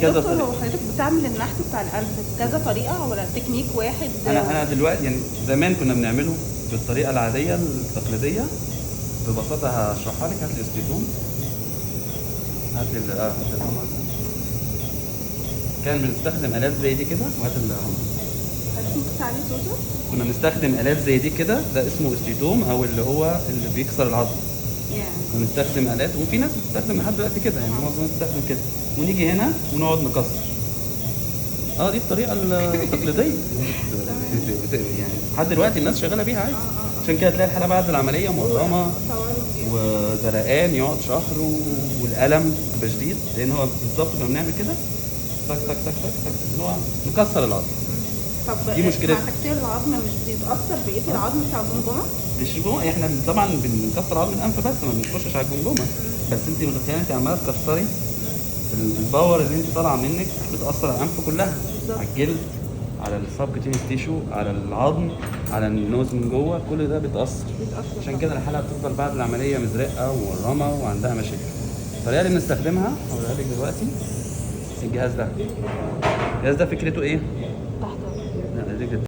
كذا دكتور، طريقه. هو حضرتك بتعمل النحت بتاع الانف بكذا طريقه ولا تكنيك واحد؟ انا دلوقتي يعني زمان كنا بنعمله بالطريقه العاديه التقليديه. ببساطه هشرحها لك. هات لي اسكيتون. هات لي هات لي القمر ده. كان بنستخدم آلات زي دي كده. وهات حضرتك ممكن تعلي صوتك؟ كنا بنستخدم آلات زي دي كده. ده اسمه استيتوم او اللي هو اللي بيكسر العظم. يعني بنستخدم آلات وفي ناس بتستخدم لحد دلوقتي كده، يعني معظم الناس بتستخدم كده. ونيجي هنا ونقعد نكسر. دي الطريقة التقليدية. يعني لحد دلوقتي الناس شغالة بيها عادي. عشان كده تلاقي الحالة بعد العملية مورمة وزرقان يقعد شهر والألم بيبقى شديد، لأن هو بالظبط كنا بنعمل كده تك تك تك تك تك، اللي هو نكسر العظم. طب دي مشكلتها. مع تكسير العظم مش بيتأثر بقية العظم بتاع الجمجمة؟ مش جوه، احنا طبعا بنكسر عظم الانف بس ما بنخشش على الجمجمه. بس انت متخيله انت عماله تكسري الباور اللي انت طالعه منك بتاثر على الانف كلها. بالظبط. على الجلد، على السبكتينيس تيشو، على العظم، على النوز من جوه، كل ده بيتاثر. عشان كده الحاله بتفضل بعد العمليه مزرقه ومورمه وعندها مشاكل. الطريقه اللي بنستخدمها هوريها لك دلوقتي. الجهاز ده فكرته ايه؟ تحت. لا،